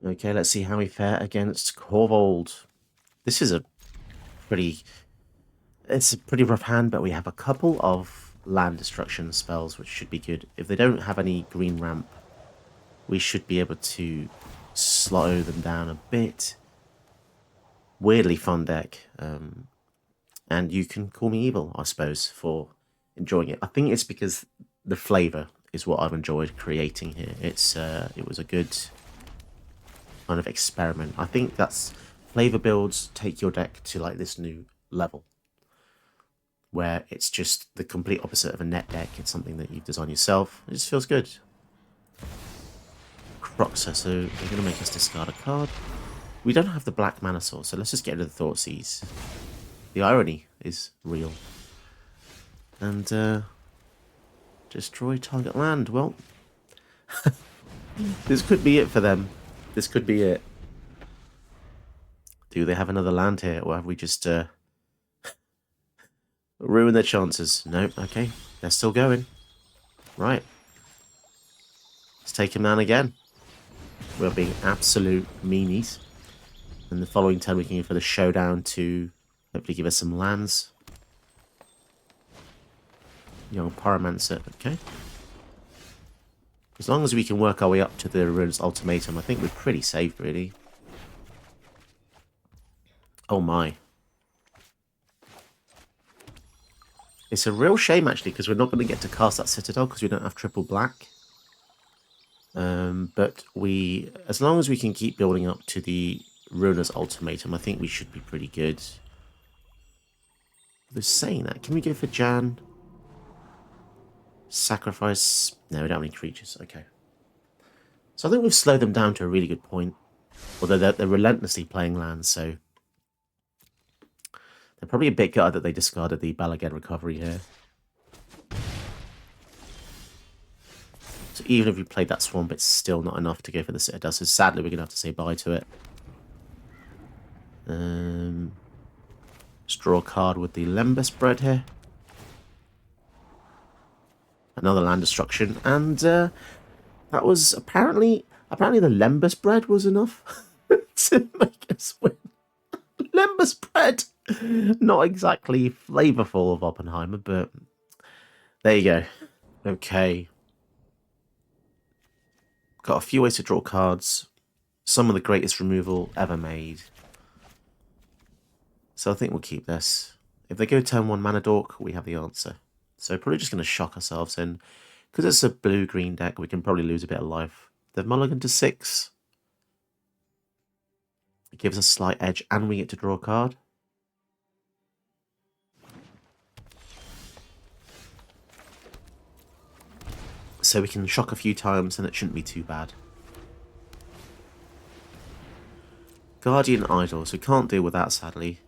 Okay, let's see how we fare against Corvold. This is pretty... It's a pretty rough hand, but we have a couple of land destruction spells, which should be good. If they don't have any green ramp, we should be able to slow them down a bit. Weirdly fun deck. And you can call me evil, I suppose, for enjoying it. I think it's because the flavour is what I've enjoyed creating here. It was a good kind of experiment. I think that's flavour builds take your deck to like this new level, where it's just the complete opposite of a net deck. It's something that you've designed yourself. It just feels good. Croxer, so they're going to make us discard a card. We don't have the black mana source, so let's just get rid of the Thoughtseize. The irony is real. And destroy target land. Well, this could be it for them. This could be it. Do they have another land here, or have we just ruined their chances? No, okay. They're still going. Right. Let's take him down again. We're being absolute meanies. And the following turn we can go for the showdown to hopefully give us some lands. Young Pyromancer, okay. As long as we can work our way up to the Ruinous Ultimatum, I think we're pretty safe, really. Oh my. It's a real shame, actually, because we're not going to get to cast that Citadel because we don't have triple black. But as long as we can keep building up to the Ruinous Ultimatum, I think we should be pretty good. They're saying that. Can we go for Jan? Sacrifice? No, we don't have any creatures. Okay. So I think we've slowed them down to a really good point. Although they're relentlessly playing lands, so... They're probably a bit gutted that they discarded the Balagan Recovery here. So even if we played that Swamp, it's still not enough to go for the Citadel. So sadly, we're going to have to say bye to it. Let's draw a card with the Lembas Bread here. Another land destruction. And that was apparently the Lembas Bread was enough to make us win. Lembas Bread! Not exactly flavourful of Oppenheimer, but there you go. Okay. Got a few ways to draw cards. Some of the greatest removal ever made. So I think we'll keep this. If they go turn 1 Mana Dork, we have the answer. So probably just going to shock ourselves in. Because it's a blue-green deck, we can probably lose a bit of life. They've mulliganed to 6. It gives us a slight edge, and we get to draw a card. So we can shock a few times, and it shouldn't be too bad. Guardian Idol, so we can't deal with that, sadly.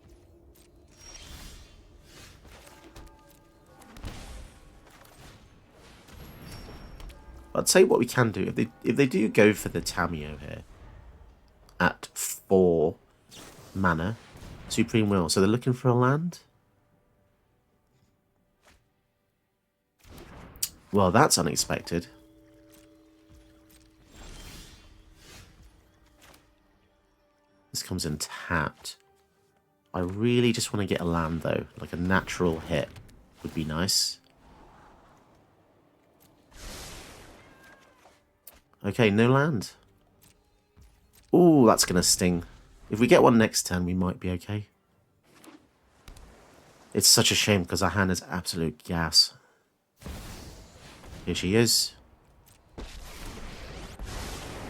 I'd say what we can do, if they do go for the Tamiyo here, at 4 mana, Supreme Will, so they're looking for a land? Well, that's unexpected. This comes in tapped. I really just want to get a land, though. Like a natural hit would be nice. Okay, no land. Ooh, that's going to sting. If we get one next turn, we might be okay. It's such a shame because our hand is absolute gas. Here she is.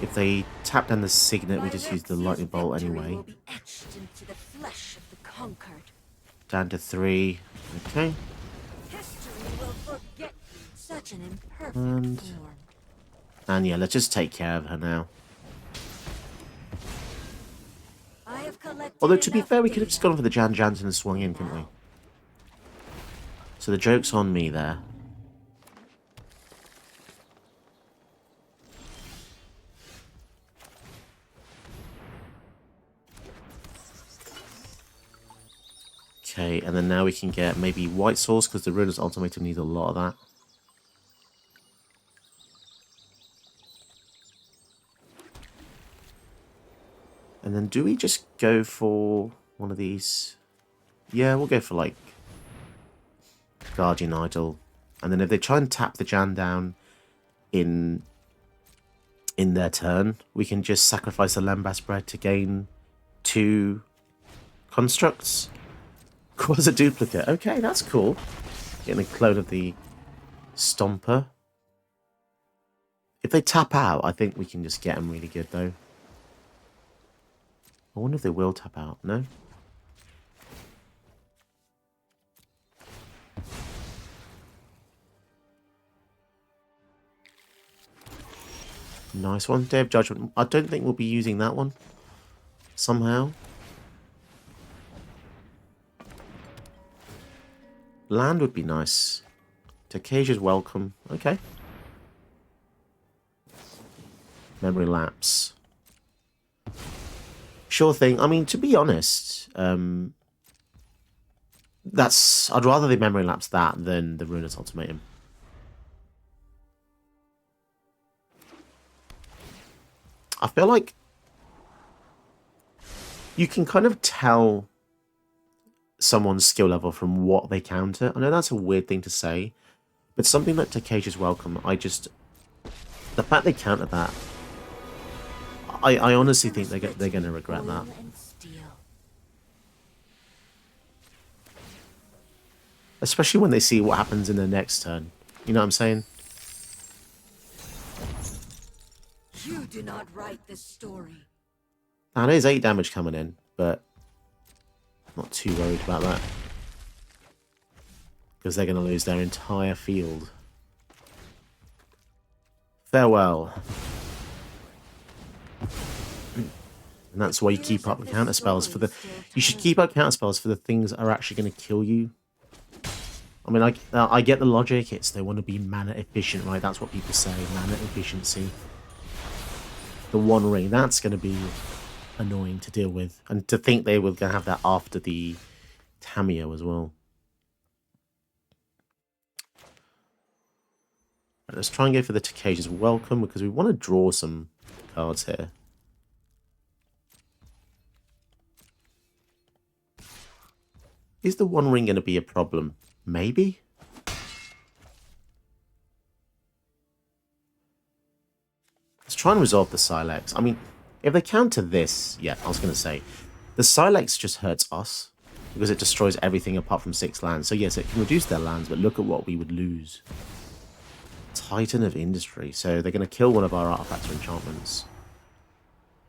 If they tap down the Signet, we just use the Lightning Bolt anyway. Down to 3. Okay. And yeah, let's just take care of her now. Although, to be fair, we could have just gone for the Jansen and swung in, couldn't we? So the joke's on me there. Okay, and then now we can get maybe White Source, because the Ruinous Ultimatum needs a lot of that. And then do we just go for one of these? Yeah, we'll go for like Guardian Idol. And then if they try and tap the Jan down in their turn, we can just sacrifice the Lambast Bread to gain 2 constructs. Quasi duplicate. Okay, that's cool. Getting a clone of the Stomper. If they tap out, I think we can just get them really good though. I wonder if they will tap out. No? Nice one. Day of Judgment. I don't think we'll be using that one. Somehow. Land would be nice. Takasia's welcome. Okay. Memory lapse. Sure thing. I mean, to be honest, I'd rather they memory lapse that than the Ruinous Ultimatum. I feel like you can kind of tell someone's skill level from what they counter. I know that's a weird thing to say, but something like Takasia's welcome, the fact they counter that, I honestly think they're going to regret that. Especially when they see what happens in the next turn. You know what I'm saying? You do not write this story. Now, there's 8 damage coming in, but I'm not too worried about that. Because they're going to lose their entire field. Farewell. And that's why you keep up the counter spells for the. You should keep up counter spells for the things that are actually going to kill you. I mean, I get the logic. It's they want to be mana efficient, right? That's what people say, mana efficiency. The One Ring, that's going to be annoying to deal with, and to think they were going to have that after the Tamio as well. Right, let's try and go for the Takasia's welcome because we want to draw some cards here. Is the One Ring going to be a problem? Maybe? Let's try and resolve the Silex. I mean, if they counter this, yeah, I was going to say, the Silex just hurts us because it destroys everything apart from 6 lands. So yes, it can reduce their lands, but look at what we would lose. Titan of Industry. So they're going to kill one of our artifacts or enchantments.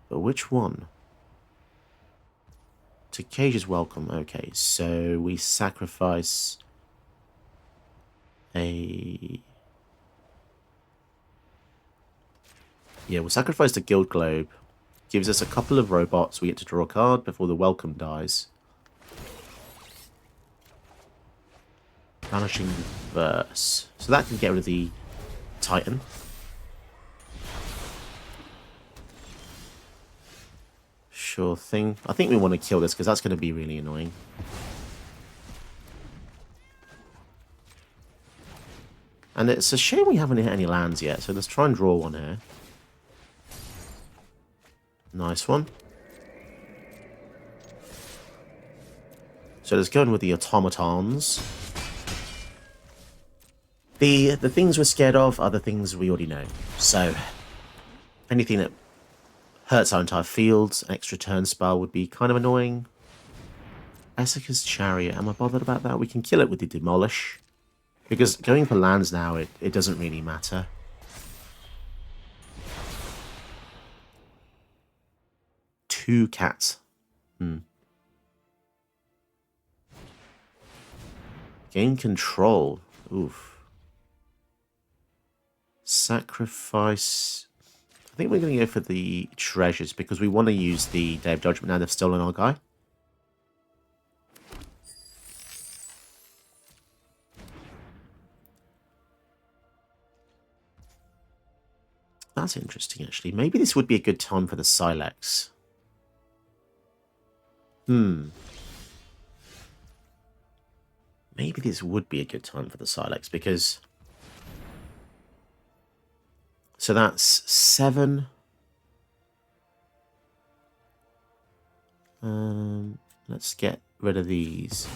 But which one? Takasia's welcome. Okay, so we sacrifice a... Yeah, we'll sacrifice the Guild Globe. Gives us a couple of robots. We get to draw a card before the welcome dies. Vanishing Verse. So that can get rid of the Titan. Sure thing. I think we want to kill this because that's going to be really annoying. And it's a shame we haven't hit any lands yet, so let's try and draw one here. Nice one. So let's go in with the automatons. The things we're scared of are the things we already know. So anything that hurts our entire field, an extra turn spell would be kind of annoying. Essica's Chariot, am I bothered about that? We can kill it with the Demolish. Because going for lands now, it doesn't really matter. Two cats. Gain control. Oof. Sacrifice. I think we're going to go for the treasures because we want to use the Day of Judgment now they've stolen our guy. That's interesting, actually. Maybe this would be a good time for the Silex. Maybe this would be a good time for the Silex because... So that's 7. Let's get rid of these.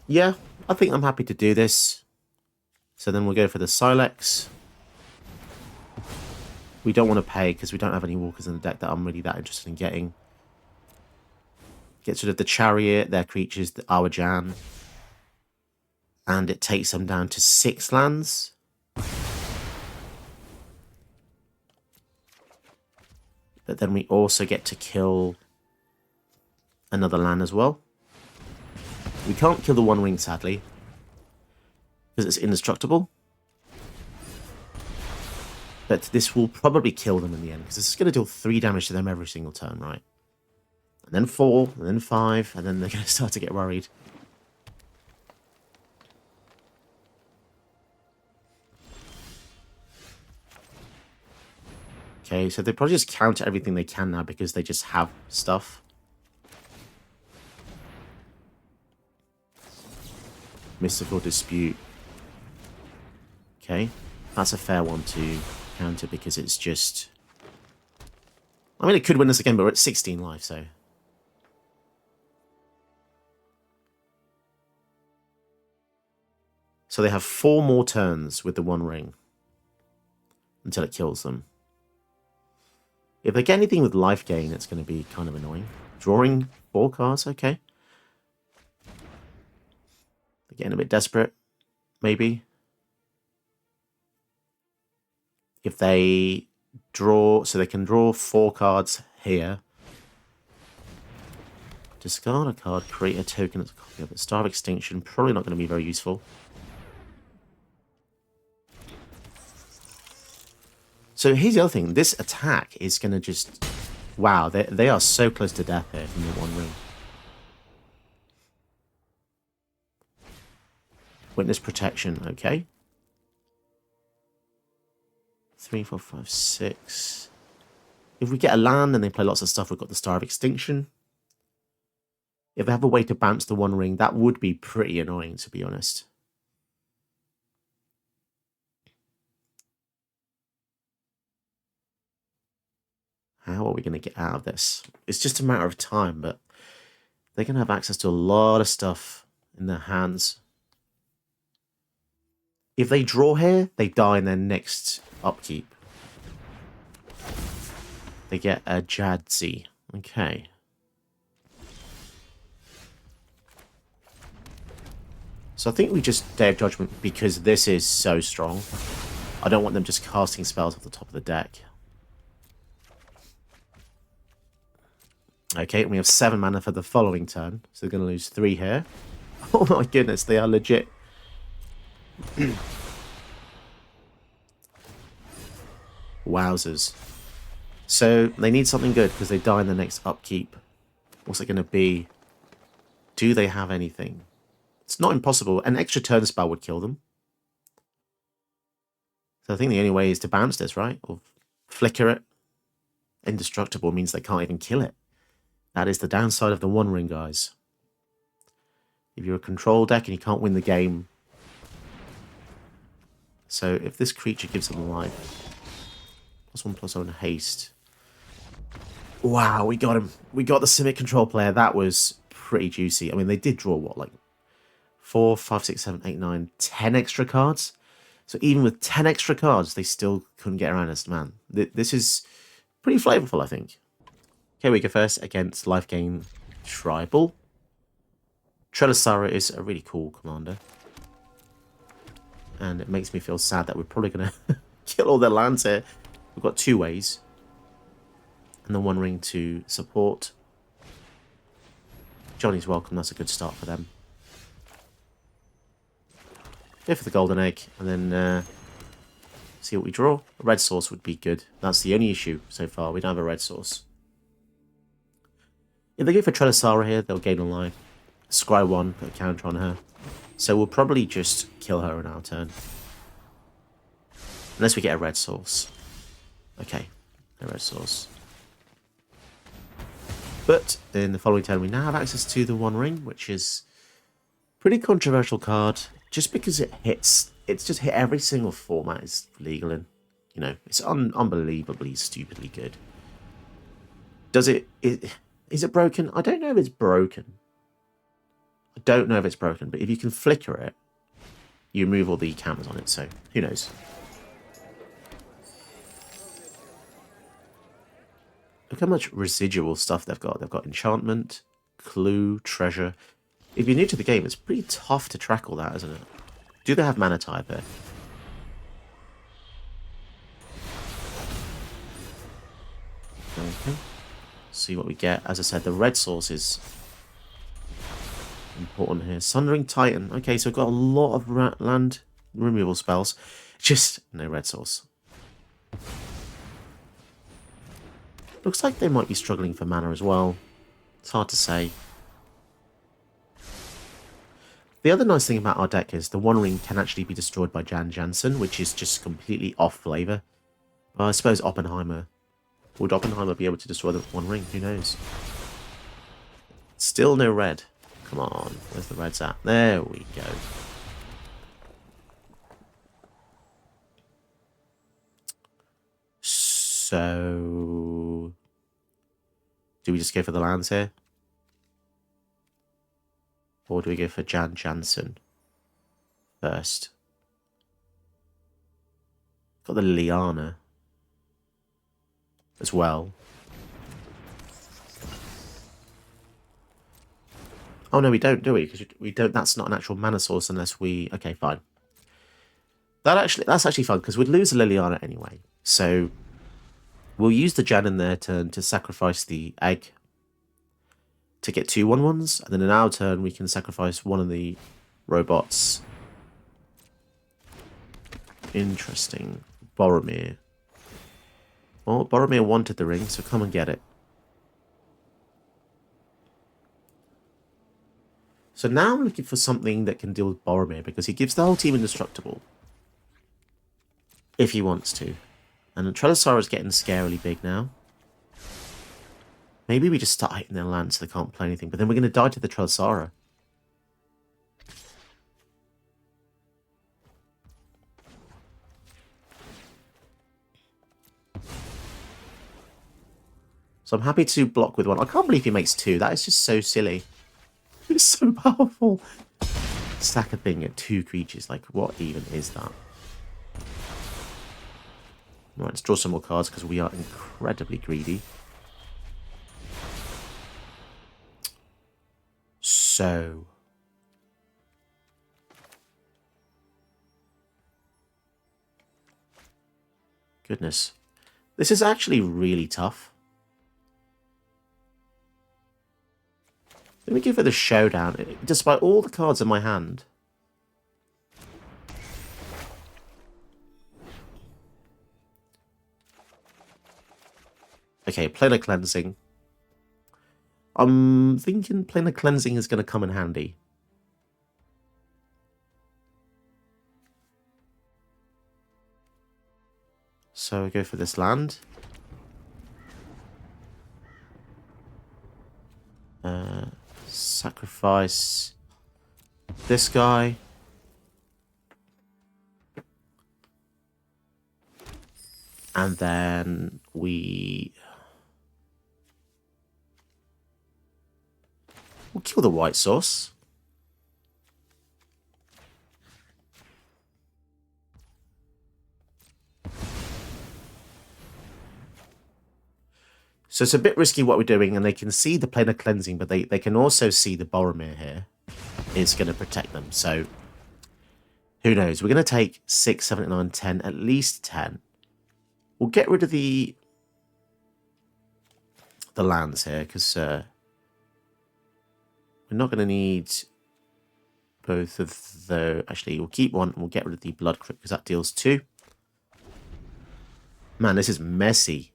Yeah, I think I'm happy to do this. So then we'll go for the Silex. We don't want to pay because we don't have any walkers in the deck that I'm really that interested in getting. Gets rid of the Chariot, their creatures, our Jan. And it takes them down to 6 lands. But then we also get to kill another land as well. We can't kill the One Ring, sadly, because it's indestructible. But this will probably kill them in the end, because this is going to deal 3 damage to them every single turn, right? And then 4, and then 5, and then they're going to start to get worried. Okay, so they probably just counter everything they can now because they just have stuff. Mystical Dispute. Okay, that's a fair one to counter because it's just... I mean, it could win this again, but we're at 16 life, so... So they have 4 more turns with the One Ring until it kills them. If they get anything with life gain, it's going to be kind of annoying. Drawing 4 cards, okay. They're getting a bit desperate, maybe. If they draw, so they can draw 4 cards here. Discard a card, create a token as a copy of it. Star of Extinction, probably not going to be very useful. So here's the other thing. This attack is going to just... Wow, they are so close to death here from the One Ring. Witness Protection, okay. 3, 4, 5, 6. If we get a land and they play lots of stuff, we've got the Star of Extinction. If they have a way to bounce the One Ring, that would be pretty annoying, to be honest. How are we going to get out of this? It's just a matter of time, but they're going to have access to a lot of stuff in their hands. If they draw here, they die in their next upkeep. They get a Jadzi. Okay. So I think we just Day of Judgment because this is so strong. I don't want them just casting spells off the top of the deck. Okay, and we have 7 mana for the following turn. So they're going to lose 3 here. Oh my goodness, they are legit. Wowzers. So they need something good because they die in the next upkeep. What's it going to be? Do they have anything? It's not impossible. An extra turn spell would kill them. So I think the only way is to bounce this, right? Or flicker it. Indestructible means they can't even kill it. That is the downside of the One Ring, guys. If you're a control deck and you can't win the game. So if this creature gives them life. +1/+1 haste. Wow, we got him. We got the Simic control player. That was pretty juicy. I mean, they did draw what, like 4, 5, 6, 7, 8, 9, 10 extra cards. So even with 10 extra cards, they still couldn't get around us, man. This is pretty flavorful, I think. Okay, we go first against Life Gain Tribal. Trelisara is a really cool commander. And it makes me feel sad that we're probably going to kill all their lands here. We've got 2 ways. And the One Ring to support. Johnny's welcome, that's a good start for them. Go for the Golden Egg, and then see what we draw. A red source would be good. That's the only issue so far. We don't have a red source. If they go for Trelisara here, they'll gain a life. Scry 1, put a counter on her. So we'll probably just kill her in our turn. Unless we get a red source. Okay, a red source. But in the following turn, we now have access to the One Ring, which is a pretty controversial card. Just because it hits, it's just hit every single format it's legal in. You know, it's unbelievably, stupidly good. Is it broken? I don't know if it's broken. I don't know if it's broken, but if you can flicker it, you remove all the cameras on it, so who knows. Look how much residual stuff they've got. They've got enchantment, clue, treasure. If you're new to the game, it's pretty tough to track all that, isn't it? Do they have mana type here? Okay. See what we get. As I said, the red source is important here. Sundering Titan. Okay, so we've got a lot of land removal spells. Just no red source. Looks like they might be struggling for mana as well. It's hard to say. The other nice thing about our deck is the One Ring can actually be destroyed by Jansen, which is just completely off flavor. Well, I suppose Oppenheimer. Would Oppenheimer be able to destroy the One Ring? Who knows? Still no red. Come on, where's the reds at? There we go. So, do we just go for the lands here? Or do we go for Jansen first? Got the Liliana as well. Oh no, we don't, do we? Because we don't. That's not an actual mana source unless we. Okay, fine. That's actually fun because we'd lose the Liliana anyway. So we'll use the Jan in their turn to sacrifice the egg to get 2 1/1s, and then in our turn we can sacrifice one of the robots. Interesting. Boromir. Well, Boromir wanted the ring, so come and get it. So now I'm looking for something that can deal with Boromir, because he gives the whole team indestructible. If he wants to. And Trellisara's getting scarily big now. Maybe we just start hitting their land so they can't play anything, but then we're going to die to the Trellisara. So I'm happy to block with one. I can't believe he makes 2. That is just so silly. It's so powerful. Stack a thing at 2 creatures. Like, what even is that? Right, let's draw some more cards because we are incredibly greedy. So, goodness. This is actually really tough. Let me give it a showdown. Despite all the cards in my hand. Okay, Planar Cleansing. I'm thinking Planar Cleansing is going to come in handy. So I go for this land. Sacrifice this guy. And then we'll kill the white source. So it's a bit risky what we're doing, and they can see the Planar Cleansing, but they can also see the Boromir here is going to protect them. So who knows? We're going to take 6, 7, 8, 9, 10, at least 10. We'll get rid of the lands here, because we're not going to need both of the... Actually, we'll keep one, and we'll get rid of the Blood Crypt, because that deals 2. Man, this is messy.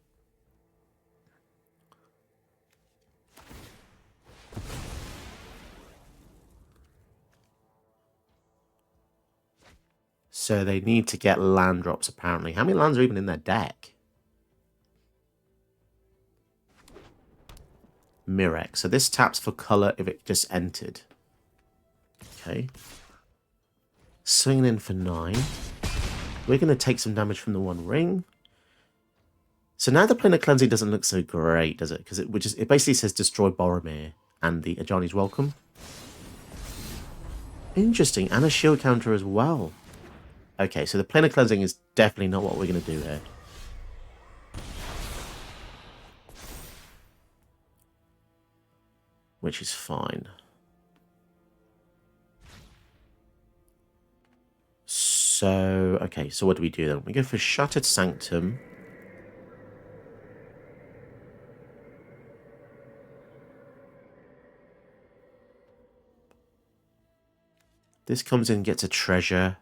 So they need to get land drops, apparently. How many lands are even in their deck? Mirek. So this taps for color if it just entered. Okay. Swinging in for 9. We're going to take some damage from the One Ring. So now the Planar Cleansing doesn't look so great, does it? Because it basically says destroy Boromir and the Ajani's Welcome. Interesting, and a shield counter as well. Okay, so the Planar Cleansing is definitely not what we're going to do here. Which is fine. So, okay, so what do we do then? We go for Shattered Sanctum. This comes in, gets a treasure.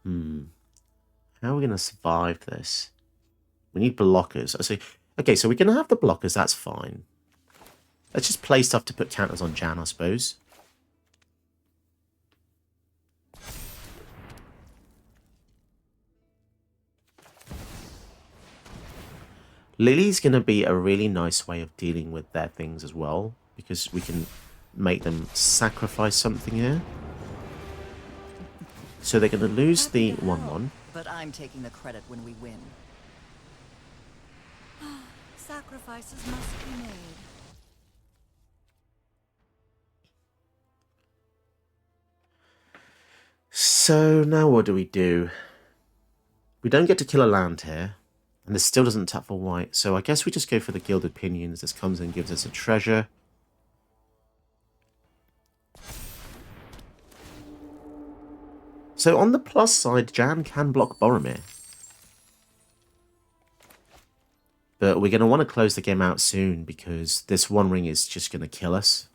How are we going to survive this? We need blockers. I see. Okay, so we're going to have the blockers. That's fine. Let's just play stuff to put counters on Jan, I suppose. Lily's going to be a really nice way of dealing with their things as well, because we can make them sacrifice something here. So they're going to lose the 1/1. But I'm taking the credit when we win. Sacrifices must be made. So now what do? We don't get to kill a land here, and this still doesn't tap for white, so I guess we just go for the Gilded Pinions. This comes in and gives us a treasure. So on the plus side, Jan can block Boromir. But we're going to want to close the game out soon because this One Ring is just going to kill us.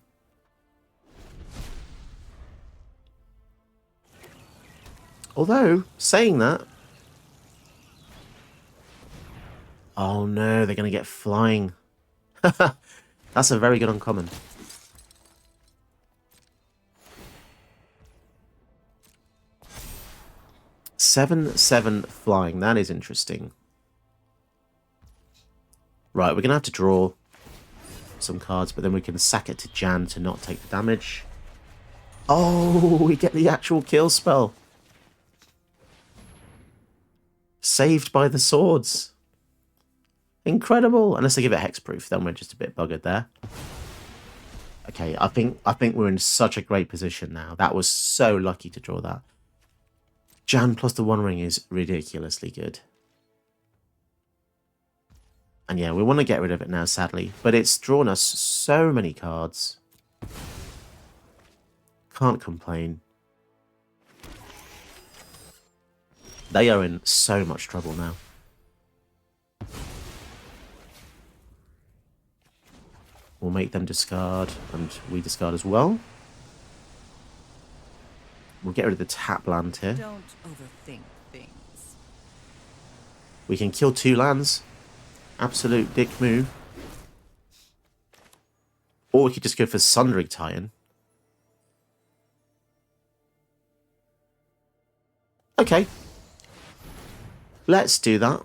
Although, saying that... Oh no, they're going to get flying. That's a very good uncommon. 7/7 flying. That is interesting. Right, we're going to have to draw some cards, but then we can sack it to Jan to not take the damage. Oh, we get the actual kill spell. Saved by the swords. Incredible. Unless they give it hexproof, then we're just a bit buggered there. Okay, I think we're in such a great position now. That was so lucky to draw that. Jan plus the One Ring is ridiculously good. And yeah, we want to get rid of it now, sadly. But it's drawn us so many cards. Can't complain. They are in so much trouble now. We'll make them discard, and we discard as well. We'll get rid of the tap land here. Don't overthink things. We can kill 2 lands. Absolute dick move. Or we could just go for Sundering Titan. Okay. Let's do that.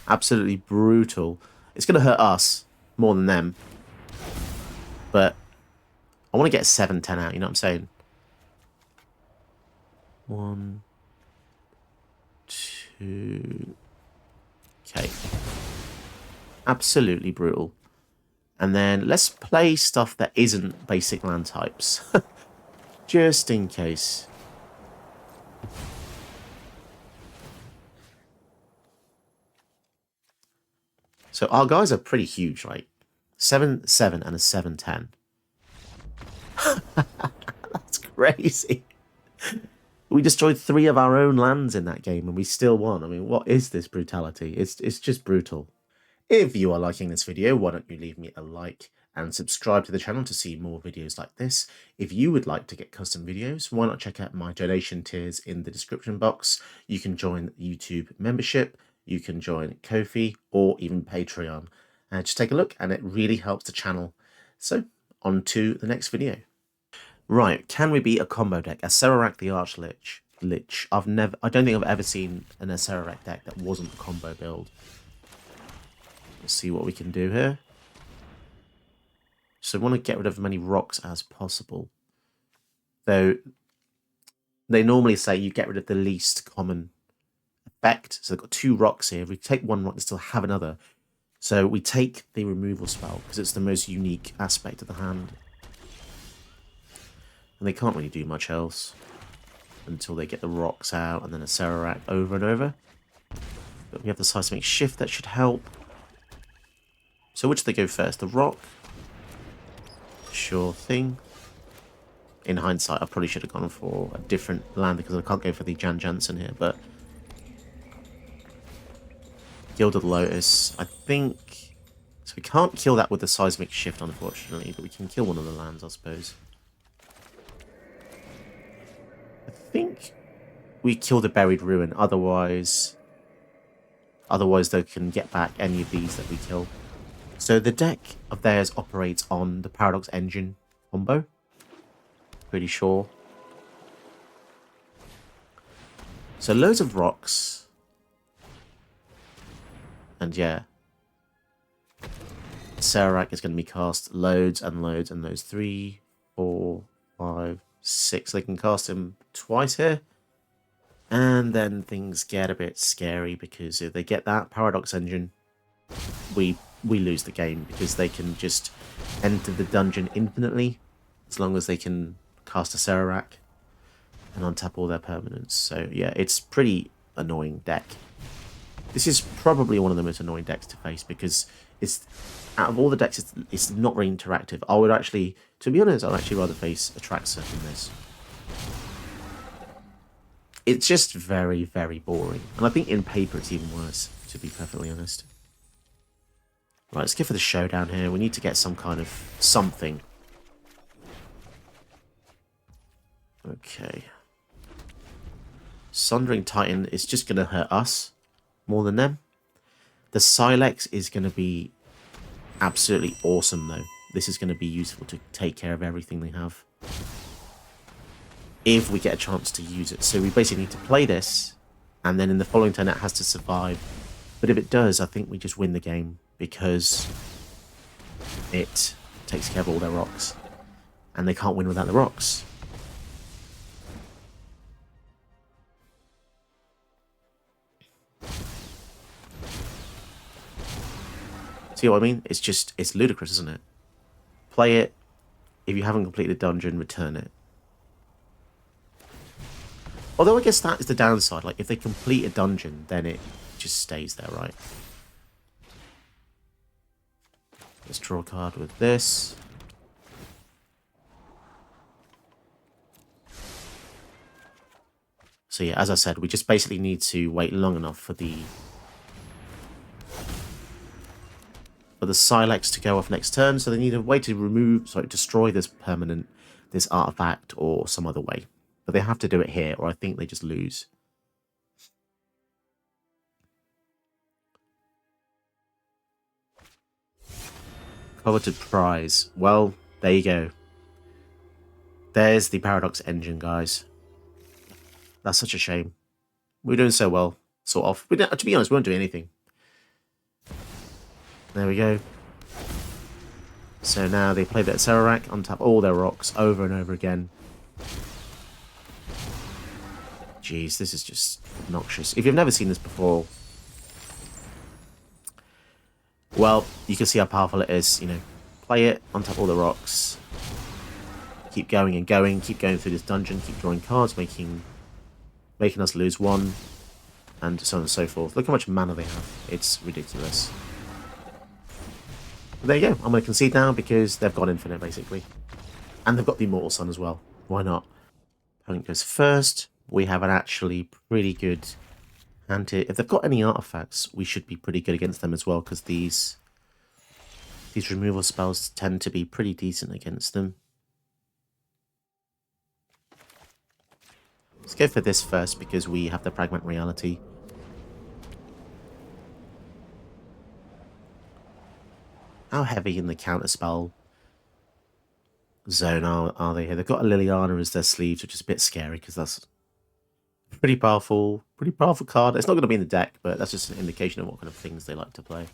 Absolutely brutal. It's going to hurt us more than them. But I want to get a 7/10 out, you know what I'm saying? 1, 2... Okay. Absolutely brutal. And then let's play stuff that isn't basic land types. Just in case. So our guys are pretty huge, right? 7/7 and a 7/10. That's crazy. We destroyed 3 of our own lands in that game and we still won. I mean, what is this brutality? It's just brutal. If you are liking this video, why don't you leave me a like and subscribe to the channel to see more videos like this. If you would like to get custom videos, why not check out my donation tiers in the description box. You can join YouTube membership, you can join Ko-fi or even Patreon. Just take a look and it really helps the channel. So, on to the next video. Right, can we beat a combo deck? Acererak the Archlich. I don't think I've ever seen an Acererak deck that wasn't a combo build. Let's see what we can do here. So we want to get rid of as many rocks as possible. Though they normally say you get rid of the least common effect. So they've got 2 rocks here. If we take 1 rock, they still have another. So we take the removal spell because it's the most unique aspect of the hand. And they can't really do much else until they get the rocks out and then a Serac over and over. But we have the seismic shift that should help. So which do they go first? The rock? Sure thing. In hindsight, I probably should have gone for a different land because I can't go for the Jansen here, but Gilded Lotus, I think... So we can't kill that with the seismic shift, unfortunately, but we can kill one of the lands, I suppose. I think we kill the Buried Ruin, otherwise they can get back any of these that we kill. So the deck of theirs operates on the Paradox Engine combo. Pretty sure. So loads of rocks. And yeah. Serac is going to be cast loads and loads and loads. 3, 4, 5, 6. They can cast him twice here. And then things get a bit scary because if they get that Paradox Engine, we lose the game because they can just enter the dungeon infinitely as long as they can cast a Serac and untap all their permanents. So yeah, it's pretty annoying deck. This is probably one of the most annoying decks to face because it's out of all the decks, it's not very interactive. I would actually, to be honest, I'd actually rather face Atraxa than this. It's just very, very boring. And I think in paper it's even worse, to be perfectly honest. Right, let's go for the showdown here. We need to get some kind of something. Okay. Sundering Titan is just going to hurt us more than them. The Silex is going to be absolutely awesome, though. This is going to be useful to take care of everything they have. If we get a chance to use it. So we basically need to play this, and then in the following turn it has to survive. But if it does, I think we just win the game, because it takes care of all their rocks. And they can't win without the rocks. See what I mean? It's ludicrous, isn't it? Play it. If you haven't completed the dungeon, return it. Although I guess that is the downside. Like, if they complete a dungeon, then it just stays there, right? Let's draw a card with this. So yeah, as I said, we just basically need to wait long enough for the Silex to go off next turn. So they need a way to destroy this permanent, this artifact, or some other way. But they have to do it here, or I think they just lose. Coveted prize. Well, there you go. There's the Paradox Engine, guys. That's such a shame. We're doing so well, sort of. To be honest, we weren't doing anything. There we go. So now they play that Serac, untap all their rocks over and over again. Jeez, this is just obnoxious. If you've never seen this before, well, you can see how powerful it is. You know, play it, untap all the rocks, keep going and going, keep going through this dungeon, keep drawing cards, making us lose 1, and so on and so forth. Look how much mana they have. It's ridiculous. But there you go. I'm going to concede now because they've got infinite, basically. And they've got the Immortal Sun as well. Why not? Opponent goes first. We have an actually pretty good hand here. If they've got any artifacts, we should be pretty good against them as well, because these removal spells tend to be pretty decent against them. Let's go for this first, because we have the Fragment Reality. How heavy in the counterspell zone are they here? They've got a Liliana as their sleeves, which is a bit scary, because that's pretty powerful card. It's not going to be in the deck, but that's just an indication of what kind of things they like to play.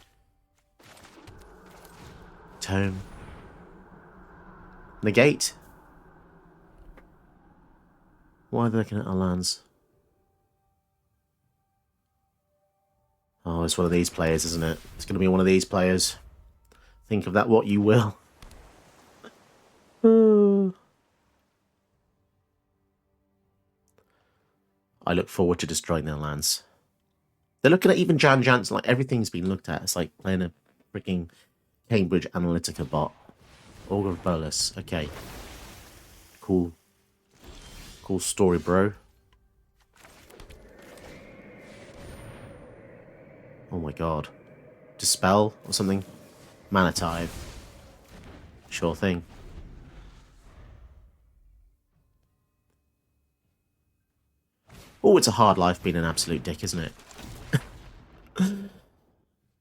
Tome. Negate. Why are they looking at our lands? Oh, it's one of these players, isn't it? It's going to be one of these players. Think of that what you will. I look forward to destroying their lands. They're looking at even Jansen, like everything's been looked at. It's like playing a freaking Cambridge Analytica bot. Augur of Bolus. Okay. Cool. Cool story, bro. Oh my god. Dispel or something? Mana Tithe. Sure thing. Oh, it's a hard life being an absolute dick, isn't it?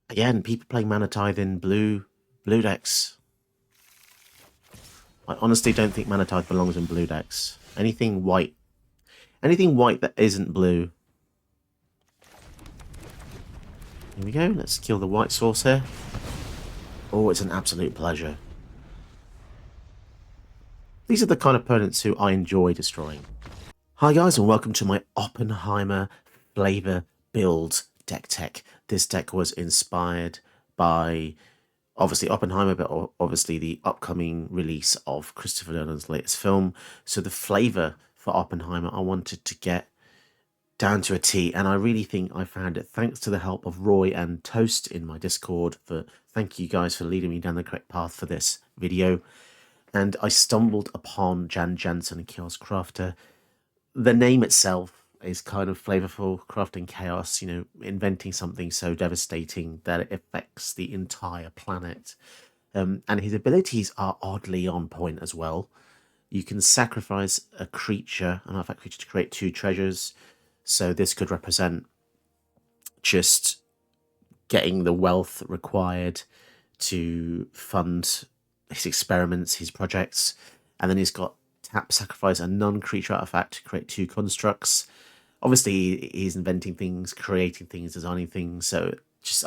Again, people playing Mana Tithe in blue decks. I honestly don't think Mana Tithe belongs in blue decks. Anything white that isn't blue. Here we go. Let's kill the white source here. Oh, it's an absolute pleasure. These are the kind of opponents who I enjoy destroying. Hi guys, and welcome to my Oppenheimer flavor build deck tech. This deck was inspired by obviously Oppenheimer, but obviously the upcoming release of Christopher Nolan's latest film. So the flavor for Oppenheimer I wanted to get down to a T, and I really think I found it thanks to the help of Roy and Toast in my Discord. Thank you guys for leading me down the correct path for this video. And I stumbled upon Jansen and Chaos Crafter. The name itself is kind of flavorful, crafting chaos, you know, inventing something so devastating that it affects the entire planet. And his abilities are oddly on point as well. You can sacrifice a creature, an artifact creature, to create 2 treasures. So this could represent just getting the wealth required to fund his experiments, his projects. And then he's got tap, sacrifice a non-creature artifact to create 2 constructs. Obviously, he's inventing things, creating things, designing things. So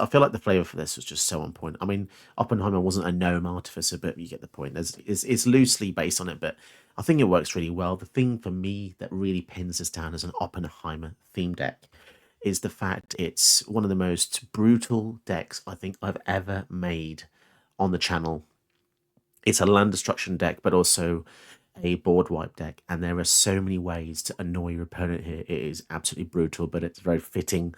I feel like the flavor for this was just so on point. I mean, Oppenheimer wasn't a gnome artificer, but you get the point. It's loosely based on it, but I think it works really well. The thing for me that really pins this down as an Oppenheimer theme deck is the fact it's one of the most brutal decks I think I've ever made on the channel. It's a land destruction deck, but also a board wipe deck, and there are so many ways to annoy your opponent here. It is absolutely brutal, but it's very fitting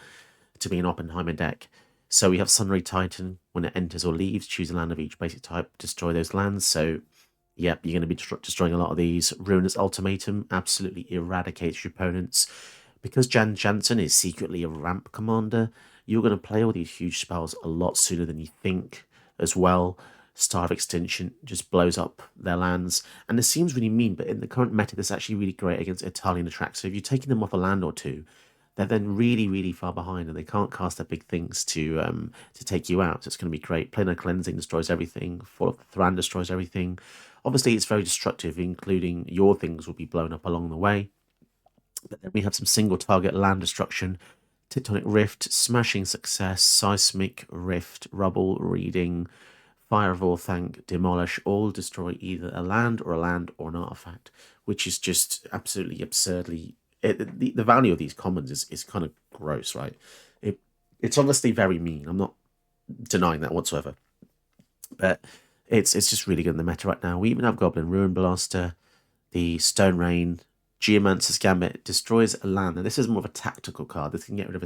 to be an Oppenheimer deck. So we have Sunray Titan. When it enters or leaves, choose a land of each basic type, destroy those lands. So yep, you're going to be destroying a lot of these. Ruinous Ultimatum absolutely eradicates your opponents. Because Jansen is secretly a ramp commander, you're going to play all these huge spells a lot sooner than you think as well. Star of Extinction just blows up their lands. And this seems really mean, but in the current meta, this is actually really great against Italian attacks. So if you're taking them off a land or 2, they're then really, really far behind, and they can't cast their big things to take you out. So it's going to be great. Planar Cleansing destroys everything. Fall of the Thran destroys everything. Obviously, it's very destructive, including your things will be blown up along the way. But then we have some single target land destruction. Tectonic Rift, Smashing Success, Seismic Rift, Rubble, Reading, Fire of Orthanc, Demolish, all destroy either a land or an artifact, which is just absolutely absurdly... the value of these commons is kind of gross, right? It's honestly very mean. I'm not denying that whatsoever. But it's just really good in the meta right now. We even have Goblin Ruin Blaster, the Stone Rain, Geomancer's Gambit destroys a land. Now this is more of a tactical card. This can get rid of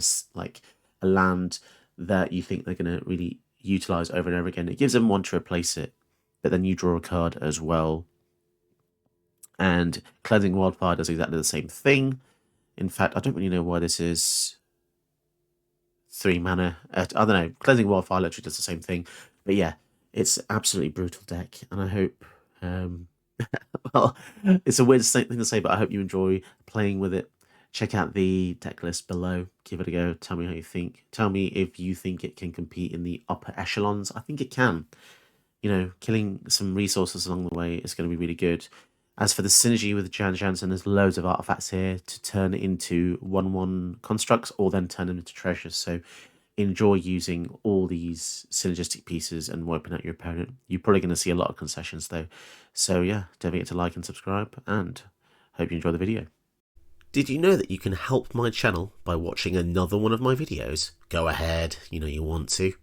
a land that you think they're going to really utilize over and over again. It gives them 1 to replace it, but then you draw a card as well. And Cleansing Wildfire does exactly the same thing. In fact, I don't really know why this is 3 mana. I don't know. Cleansing Wildfire literally does the same thing. But yeah, it's absolutely brutal deck. And I hope... well, it's a weird thing to say, but I hope you enjoy playing with it. Check out the deck list below. Give it a go. Tell me how you think. Tell me if you think it can compete in the upper echelons. I think it can. You know, killing some resources along the way is going to be really good. As for the synergy with Jansen, there's loads of artifacts here to turn into 1/1 constructs or then turn them into treasures. So enjoy using all these synergistic pieces and wiping out your opponent. You're probably going to see a lot of concessions though. So yeah, don't forget to like and subscribe, and hope you enjoy the video. Did you know that you can help my channel by watching another one of my videos? Go ahead, you know you want to.